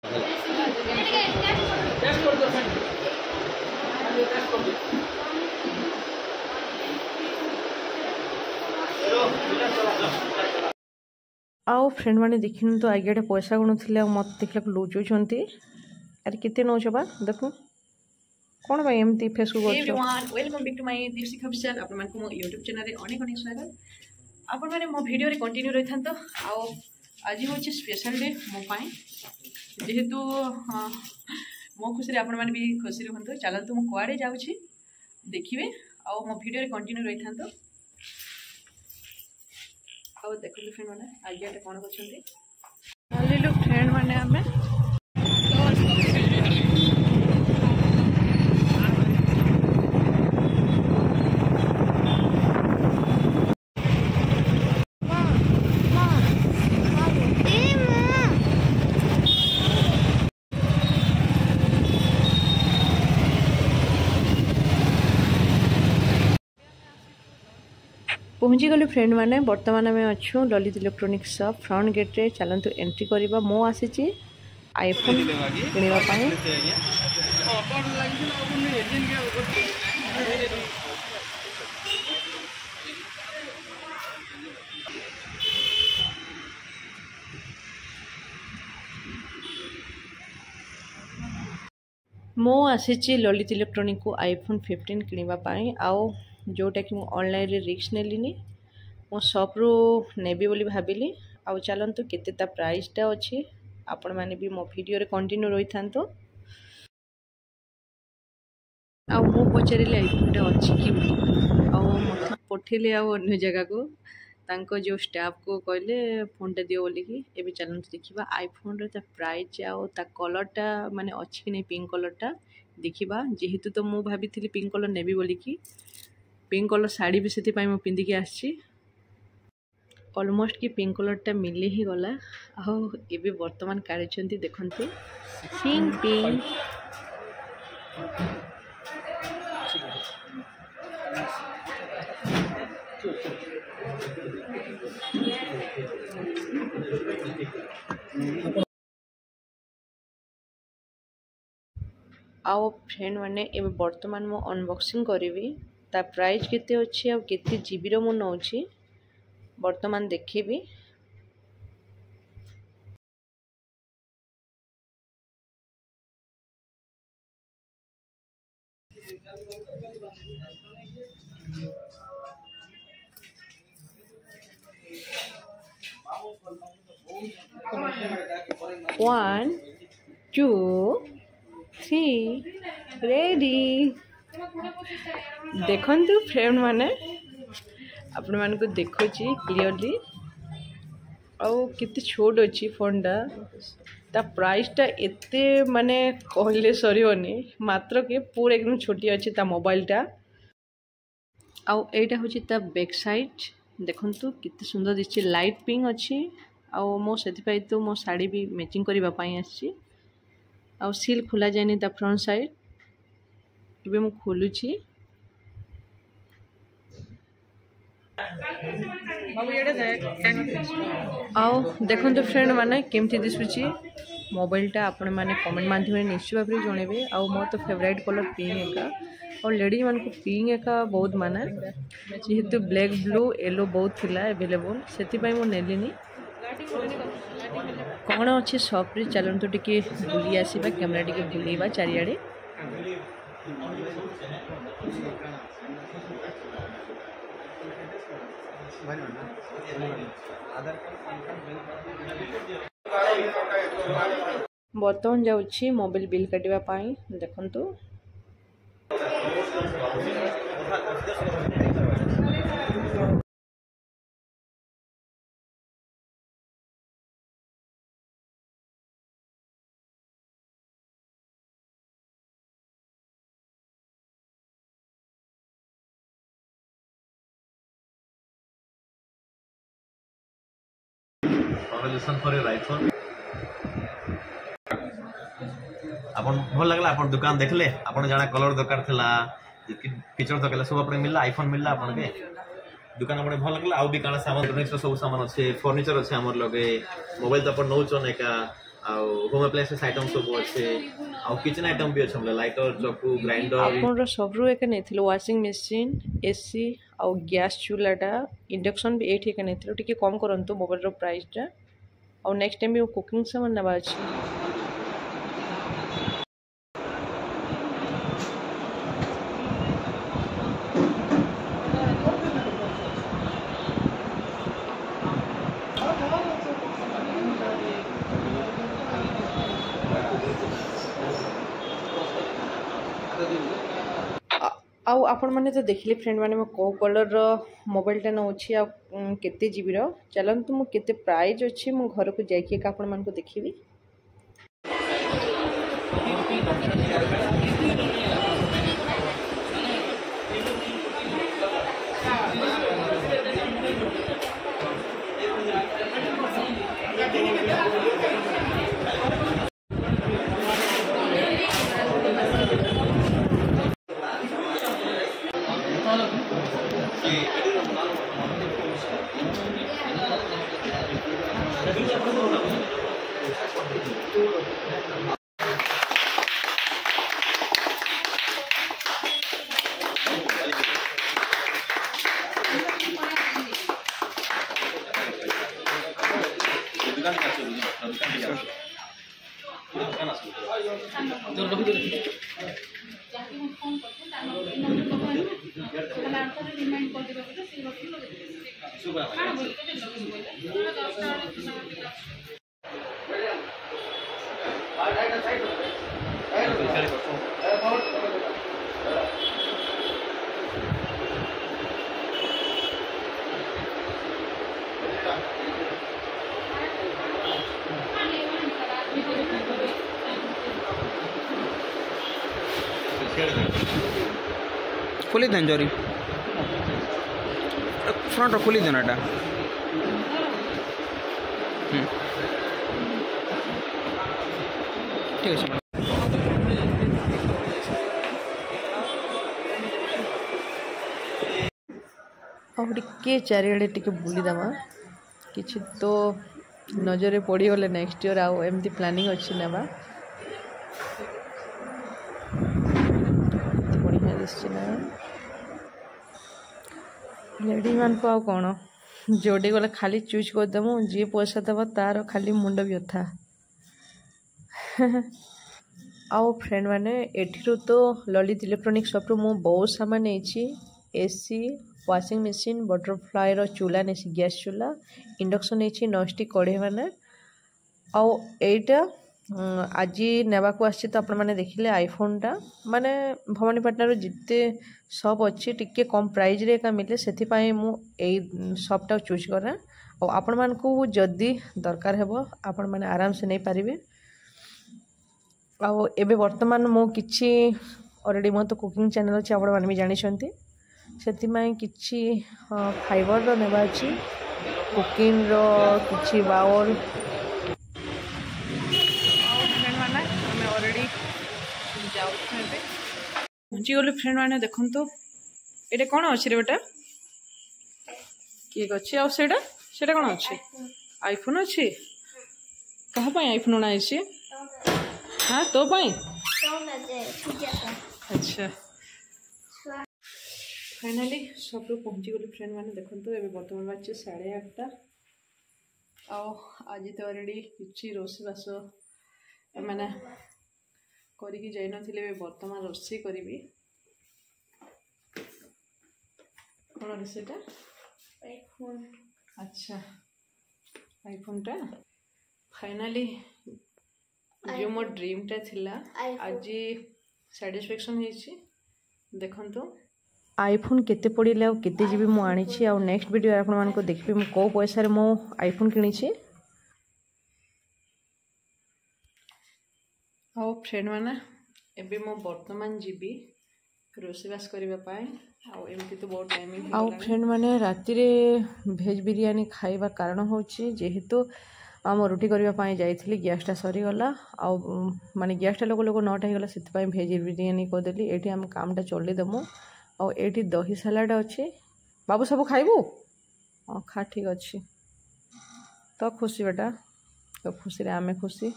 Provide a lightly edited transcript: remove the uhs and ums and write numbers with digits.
आओ फ्रेंड मैंने देखिन तो आगे पैसा गुणुले मत देखला लुचुंट अरे केते नौ बा देखु कौन भाई एमती Facebook welcome back to my Dipsika official आपण मानक मो YouTube चैनल रे अनेक अनेक स्वागत आपण माने मो वीडियो रे कंटिन्यू रही थांतो आओ आज होची स्पेशल डे मो पाई जेहेतु मो खुशी रे आपण माने भी खुशी रहंतो चलंतु मो कुआडे जाउछी देखिबे आओ मो वीडियो रे कंटिन्यू रही थांतो आओ देखो फ्रेंड माने आज एटा कोन करछंती हल्ली लोग फ्रेंड माने हमें पहुँची गलु फ्रेंड माने बर्तमान आम अच्छु Lalit electronic shop front gate रे चलतु एंट्री करवा मो आसी आईफोन किणवाई मो आसी ललित इलेक्ट्रोनिक को आईफोन 15 किणवाई आओ जोटा कि ऑनलाइन रे रिक्स नेलिनी मो शॉप रू नेबी बोली भाबिली आउ चलंतु केते प्राइस टा अछि आपण माने भी मो वीडियो रे कंटिन्यू रही थांतो आउ मो पचारिले आईफोन टा अछि कि आउ मते पठेले आउ अन्य जगह को तांको जो स्टाफ को कहले फोन टा दियो बोली कि एबे चलंतु देखिबा आईफोन रे ता प्राइस आउ ता कलर टा माने अछि कि नै पिंक कलर टा देखिबा जेहेतु तो मो भाबिथिली पिंक कलर नेबी बोली कि पिंक कलर साड़ी भी से पिंधि के आसी ऑलमोस्ट कि पिंक कलर टा मिले ही गला आबे वर्तमान काढ़ी देखते पिंक पिंक आओ फ्रेंड माने एबे वर्तमान मो अनबॉक्सिंग करी ता प्राइस केते अछि आ केते जीबी रो मो नौछि वर्तमान देखिबी वन टू थ्री रेडी देखंतु फ्रेंड माने आपण मान को देखोची क्लियरली आउ कितने छोट अच्छी फोन ता प्राइस टा एते माने कहले सरीबनी मात्र के पूरा एकदम छोटी अच्छी ता मोबाइल टा आउ एटा होची ता बैक साइड देखंतु कितने सुंदर दिसची लाइट पिंक अच्छी आउ मो सेति पाई तो मो साड़ी भी मैचिंग करबा पई आछि आउ सील खुला जायनी ता फ्रंट साइड एबे मो खोलुची आओ देखो तो फ्रेंड माने केमती दिशुची मोबाइल टा आपण माने कमेंट माध्यम निश्चित भाव में जनइबे आउ मोर तो फेवरेट कलर पिंक एका और लेडीज मान को पिंक एका बहुत माने जेहेतु ब्लैक ब्लू येलो बहुत थिला अवेलेबल सेति पई मो नेलिनी कौन अच्छे शॉप रे चलंतु टिके बुली आसीबा कैमरा टिके बुलीबा चारियाडे बर्तमान जाउछि मोबाइल बिल काटिबा पाई देखंतु Congratulations for your iPhone. आपन भल लगला आपन दुकान देखले आपन जाना कलर दरकार थिला फीचर दरकार सब आपन मिलला आईफोन मिलला आपन के दुकान आपन भल लगला आउ भी काना सामान इलेक्ट्रॉनिक्स सब सामान अछि फर्नीचर अछि हमर लगे मोबाइल त आपन नौ चन एका ଆଉ ହୋମ୍ ଆପ୍ଲାଏନ୍ସେସ୍ ଆଇଟମ୍ ସବୁ ଅଛି ଆଉ କିଚେନ୍ ଆଇଟମ୍ ବି ଅଛି ବୋଲେ ଲାଇଟର ଚକୁ ଗ୍ରାଇଣ୍ଡର ଆପଣର ସବୁରୁ ଏକା ନେଇଥିଲୁ ୱାସିଂ ମେସିନ୍ ଏସି ଆଉ ଗ୍ୟାସ୍ ଚୁଲାଟା ଇଣ୍ଡକ୍ସନ୍ ବି ଏଇଠି ଏକା ନେଇଥିଲୁ ଟିକେ କମ୍ କରନ୍ତୁ ମୋବାଇଲର ପ୍ରାଇସ୍ଟା ଆଉ ନେକ୍ସଟ ଟାଇମ୍ ବି କୁକିଂ ସାମାନ ନେବା ଅଛି ଆଉ ଆପଣମାନେ ତ ଦେଖିଲେ ଫ୍ରେଣ୍ଡ ମାନେ ମୁଁ କେଉଁ କଲର୍ର ମୋବାଇଲଟା ନେଉଛି ଆଉ କେତେ ଜିବିର ଚାଲନ୍ତୁ ମୁଁ କେତେ ପ୍ରାଇଜ୍ ଅଛି ମୁଁ ଘରକୁ ଯାଇକି ଏକା ଆପଣମାନଙ୍କୁ ଦେଖିବି खोली दें जरी फ्रंट खोली देना एटा ठीक है ଆଉ ଟିକେ ଚାରିଆଡ଼େ ଟିକେ ବୁଲିଦେମା କିଛି ତ ନଜରରେ ପଡ଼ିଗଲେ ନେକ୍ସଟ ଇୟର୍ ଆଉ ଏମିତି ପ୍ଲାନିଂ ଅଛି ନେବା ବଢ଼ିଆ ଦିଶୁଛି ନା ଲେଡ଼ିମାନଙ୍କୁ ଆଉ କ'ଣ ଯୋଉଠି ଗଲେ ଖାଲି ଚୁଜ୍ କରିଦେମୁ ଯିଏ ପଇସା ଦେବ ତାର ଖାଲି ମୁଣ୍ଡ ବ୍ୟଥା ଆଉ ଫ୍ରେଣ୍ଡ ମାନେ ଏଠିରୁ ତ ଲଳିତ ଇଲେକ୍ଟ୍ରୋନିକ୍ ସପ୍ରୁ ମୁଁ ବହୁତ ସାମାନ ନେଇଛି ଏସି ୱାସିଂ ମେସିନ୍ ବଟରଫ୍ଲାଏର ଚୁଲା ନେଇଛି ଗ୍ୟାସ୍ ଚୁଲା ଇଣ୍ଡକ୍ସନ୍ ନେଇଛି ନଷ୍ଟିକ୍ କଢ଼େଇ ମାନେ ଆଉ ଏଇଟା ଆଜି ନେବାକୁ ଆସିଛି ତ ଆପଣମାନେ ଦେଖିଲେ ଆଇଫୋନ୍ଟା ମାନେ ଭବାନୀପାଟଣାରୁ ଯେତେ ସପ୍ ଅଛି ଟିକେ କମ୍ ପ୍ରାଇଜ୍ରେ ଏକା ମିଳେ ସେଥିପାଇଁ ମୁଁ ଏଇ ସପ୍ଟାକୁ ଚୁଜ୍ କରେ ଆଉ ଆପଣମାନଙ୍କୁ ଯଦି ଦରକାର ହେବ ଆପଣମାନେ ଆରାମସେ ନେଇପାରିବେ ଆଉ ଏବେ ବର୍ତ୍ତମାନ ମୁଁ କିଛି ଅଲରେଡ଼ି ମୋର ତ କୁକିଂ ଚ୍ୟାନେଲ୍ ଅଛି ଆପଣମାନେ ବି ଜାଣିଛନ୍ତି ସେଥିପାଇଁ କିଛି ଫାଇବରର ନେବା ଅଛି କୁକିଂର କିଛି ବାଉଲ୍ ଫ୍ରେଣ୍ଡମାନେ ଆମେ ଅଲରେଡ଼ି ଯାଉଛୁ ଏବେ ପହଞ୍ଚିଗଲୁ ଫ୍ରେଣ୍ଡ ମାନେ ଦେଖନ୍ତୁ ଏଇଟା କ'ଣ ଅଛି ରେ ବେଟା କେକ୍ ଅଛି ଆଉ ସେଇଟା ସେଇଟା କ'ଣ ଅଛି ଆଇଫୋନ୍ ଅଛି କାହା ପାଇଁ ଆଇଫୋନ୍ ଅଣା ହେଇଛି हाँ तो पाई अच्छा फाइनाली सब पहुँची गली फ्रेंड मैंने देखो ये बर्तमान बाजे 8:30 आज तो अलरेडी किसी रोषेबास मैंने करके जाई नथिले बर्तमान रोषे करी कौन रोषेटा आईफोन अच्छा आईफोन टा फाइनाली जो मोर ड्रीमटा थिला आज सैटिस्फैक्शन होइछि देखंतु आईफोन केते पड़िले आ केते जीबी मु आनी छी आ नेक्स्ट वीडियो आपन मान को देखबे मु को पैसा रे मो आईफोन किनी छी आ फ्रेंड माने एबे मो वर्तमान जीबी रोसेबास करबा पाए आ एमती तो बहुत टाइमिंग आ फ्रेंड माने राती रे वेज बिरयानी खाइबा कारण होछि जेहेतु आम रुटी करने जाइली गैसटा सरीगला माने गैसटा लोक 9टा होगा से भेज बिरयानी करदेली ये आम कामटा चलदेमु आठी दही सालाड अच्छी बाबू सब खाइबू हाँ खा ठीक अच्छे तो खुशी बेटा तो खुशी आमे खुशी